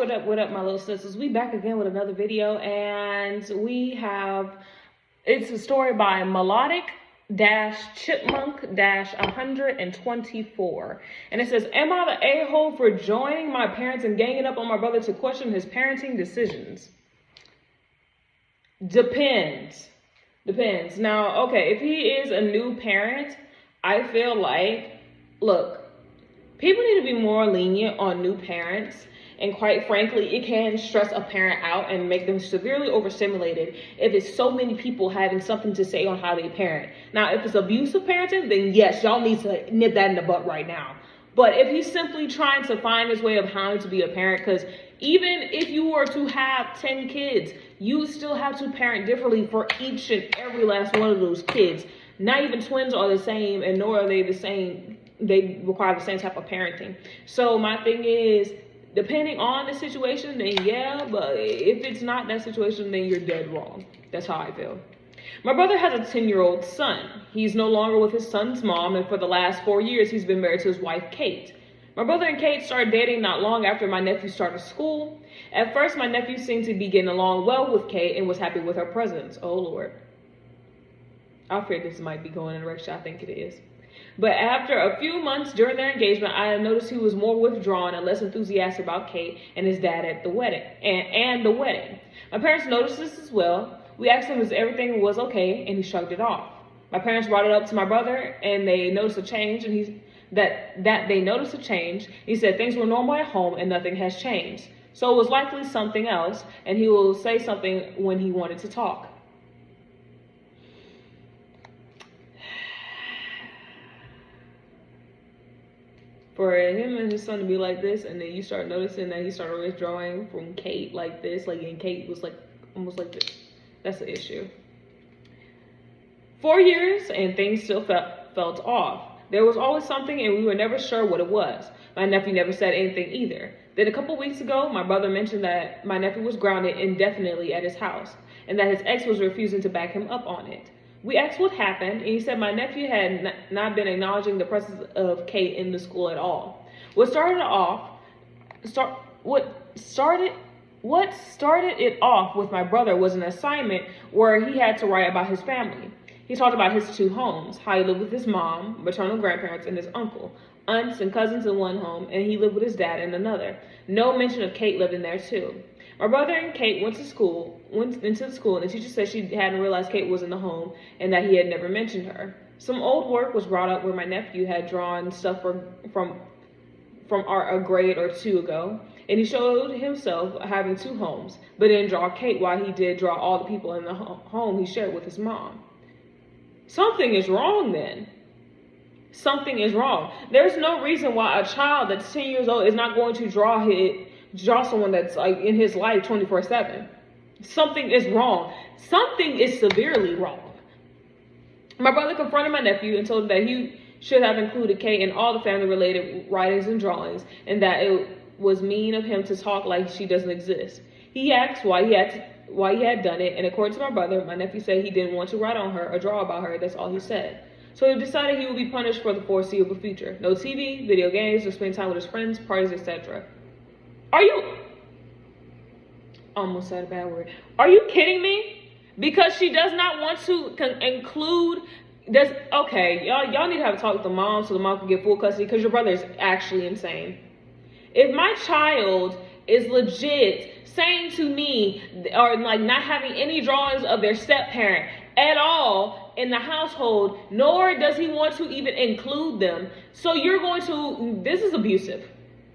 what up, my little sisters? We back again with another video, and it's a story by Melodic-Chipmunk-124, and it says, am I the a-hole for joining my parents and ganging up on my brother to question his parenting decisions? Depends. Now, okay, if he is a new parent, I feel like, look, people need to be more lenient on new parents. And quite frankly, it can stress a parent out and make them severely overstimulated if it's so many people having something to say on how they parent. Now, if it's abusive parenting, then yes, y'all need to nip that in the butt right now. But if he's simply trying to find his way of how to be a parent, because even if you were to have 10 kids, you still have to parent differently for each and every last one of those kids. Not even twins are the same, and nor are they the same. They require the same type of parenting. So my thing is, depending on the situation, then yeah, but if it's not that situation, then you're dead wrong. That's how I feel. My brother has a 10-year-old son. He's no longer with his son's mom, and for the last 4 years, he's been married to his wife, Kate. My brother and Kate started dating not long after my nephew started school. At first, my nephew seemed to be getting along well with Kate and was happy with her presence. Oh, Lord. I fear this might be going in the direction I think it is. But after a few months during their engagement, I noticed he was more withdrawn and less enthusiastic about Kate and his dad at the wedding and the wedding. My parents noticed this as well. We asked him if everything was okay, and he shrugged it off. My parents brought it up to my brother, and they noticed a change, and they noticed a change. He said things were normal at home and nothing has changed. So it was likely something else, and he will say something when he wanted to talk. For him and his son to be like this, and then you start noticing that he started withdrawing from Kate like this, and Kate was like almost like this. That's the issue. 4 years and things still felt off. There was always something, and we were never sure what it was. My nephew never said anything either. Then a couple weeks ago, my brother mentioned that my nephew was grounded indefinitely at his house, and that his ex was refusing to back him up on it. We asked what happened, and he said my nephew had not been acknowledging the presence of Kate in the school at all. What started it off with my brother was an assignment where he had to write about his family. He talked about his 2 homes, how he lived with his mom, maternal grandparents, and his uncle, aunts and cousins in one home, and he lived with his dad in another. No mention of Kate living there too. My brother and Kate went into the school, and the teacher said she hadn't realized Kate was in the home and that he had never mentioned her. Some old work was brought up where my nephew had drawn stuff from art a grade or 2 ago, and he showed himself having 2 homes, but didn't draw Kate while he did draw all the people in the home he shared with his mom. Something is wrong then. Something is wrong. There's no reason why a child that's 10 years old is not going to draw someone that's like in his life 24/7. Something is wrong. Something is severely wrong. My brother confronted my nephew and told him that he should have included Kate in all the family-related writings and drawings, and that it was mean of him to talk like she doesn't exist. He asked why he had done it, and according to my brother, my nephew said he didn't want to write on her or draw about her. That's all he said. So he decided he would be punished for the foreseeable future. No TV, video games, or spend time with his friends, parties, etc. Almost said a bad word. Are you kidding me? Because she does not want to include this. Okay, y'all need to have a talk with the mom so the mom can get full custody, because your brother is actually insane. If my child is legit saying to me, or like not having any drawings of their step parent at all in the household, nor does he want to even include them, so this is abusive.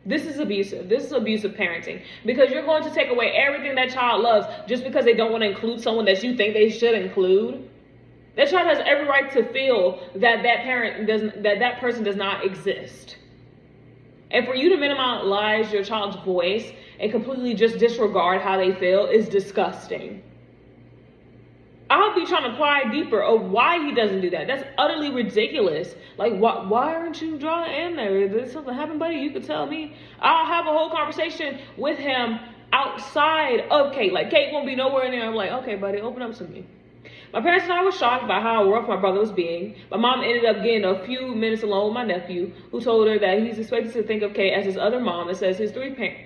This is abusive. This is abusive parenting, because you're going to take away everything that child loves just because they don't want to include someone that you think they should include. That child has every right to feel that that person does not exist. And for you to minimize your child's voice and completely just disregard how they feel is disgusting. I'll be trying to pry deeper of why he doesn't do that. That's utterly ridiculous. Like, why aren't you drawing in there? Did something happen, buddy? You could tell me. I'll have a whole conversation with him outside of Kate. Like, Kate won't be nowhere in there. I'm like, okay, buddy, open up to me. My parents and I were shocked by how rough my brother was being. My mom ended up getting a few minutes alone with my nephew, who told her that he's expected to think of Kate as his other mom and says his 3 parents.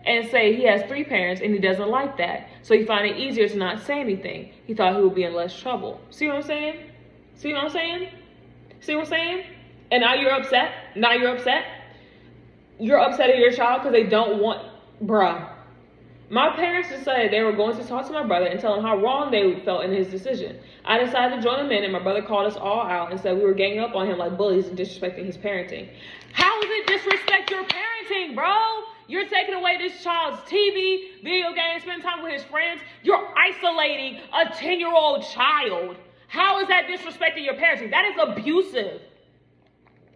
and say he has 3 parents and he doesn't like that. So he found it easier to not say anything. He thought he would be in less trouble. See what I'm saying? See what I'm saying? See what I'm saying? And now you're upset? Now you're upset? You're upset at your child because they don't want, bruh. My parents decided they were going to talk to my brother and tell him how wrong they felt in his decision. I decided to join them in, and my brother called us all out and said we were ganging up on him like bullies and disrespecting his parenting. How is it disrespect your parenting, bro? You're taking away this child's TV, video games, spending time with his friends. You're isolating a 10-year-old child. How is that disrespecting your parenting? That is abusive.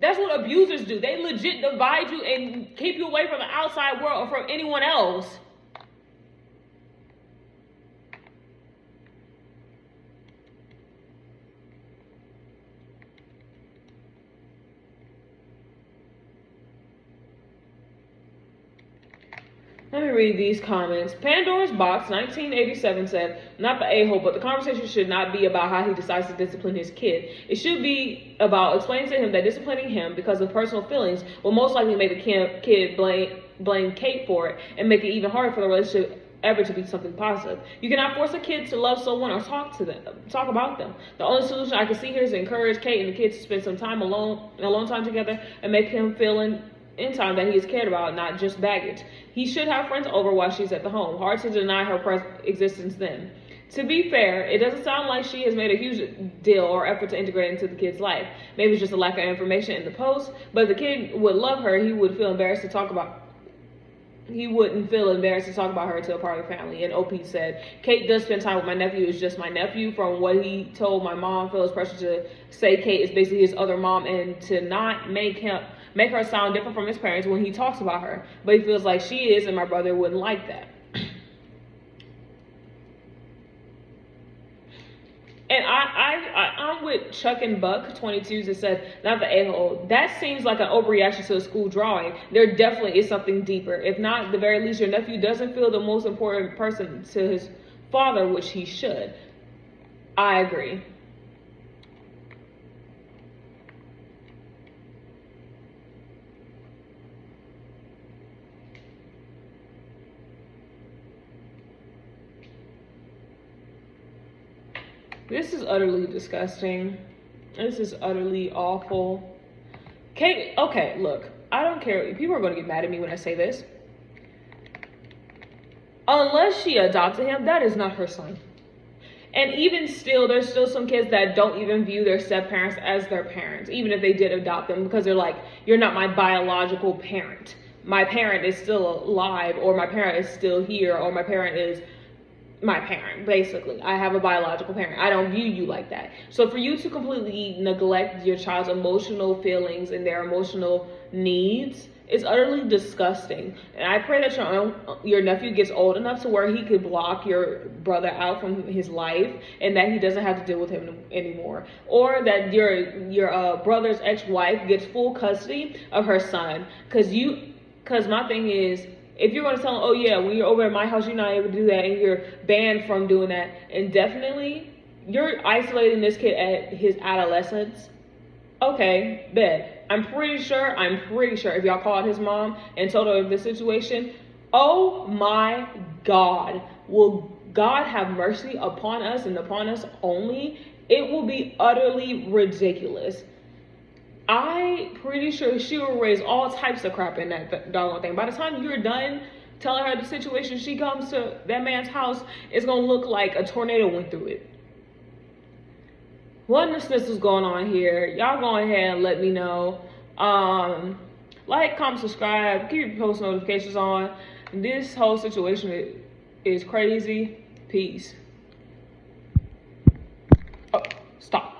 That's what abusers do. They legit divide you and keep you away from the outside world or from anyone else. Let me read these comments. Pandora's Box 1987 said, not the a-hole, but the conversation should not be about how he decides to discipline his kid. It should be about explaining to him that disciplining him because of personal feelings will most likely make the kid blame Kate for it and make it even harder for the relationship ever to be something positive. You cannot force a kid to love someone or talk about them. The only solution I can see here is to encourage Kate and the kids to spend some time alone time together and make him feel in time that he is cared about, not just baggage. He should have friends over while she's at the home. Hard to deny her existence then. To be fair, it doesn't sound like she has made a huge deal or effort to integrate into the kid's life. Maybe it's just a lack of information in the post, but if the kid would love her, he wouldn't feel embarrassed to talk about her to a part of the family. And OP said, Kate does spend time with my nephew. It's just my nephew. From what he told my mom, feels pressure to say Kate is basically his other mom and to not make her sound different from his parents when he talks about her. But he feels like she is, and my brother wouldn't like that. And I'm with Chuck and Buck 22 that said, not the a-hole. That seems like an overreaction to a school drawing. There definitely is something deeper. If not, at the very least, your nephew doesn't feel the most important person to his father, which he should. I agree. This is utterly disgusting. This is utterly awful. Kate, okay, look, I don't care. People are going to get mad at me when I say this. Unless she adopted him, that is not her son. And even still, there's still some kids that don't even view their step-parents as their parents, even if they did adopt them, because they're like, you're not my biological parent. My parent is still alive, or my parent is still here, or my parent is my parent, basically. I have a biological parent. I don't view you like that. So for you to completely neglect your child's emotional feelings and their emotional needs is utterly disgusting. And I pray that your nephew gets old enough to where he could block your brother out from his life and that he doesn't have to deal with him anymore. Or that your brother's ex-wife gets full custody of her son. Because my thing is, if you're going to tell him, oh yeah, when you're over at my house, you're not able to do that and you're banned from doing that, indefinitely, you're isolating this kid at his adolescence. Okay, bet. I'm pretty sure if y'all called his mom and told her the situation, oh my God, will God have mercy upon us and upon us only? It will be utterly ridiculous. I'm pretty sure she will raise all types of crap in that doggone thing. By the time you're done telling her the situation, she comes to that man's house, it's going to look like a tornado went through it. What in the snitch is going on here? Y'all go ahead and let me know. Like, comment, subscribe, keep your post notifications on. This whole situation is crazy. Peace. Oh, stop.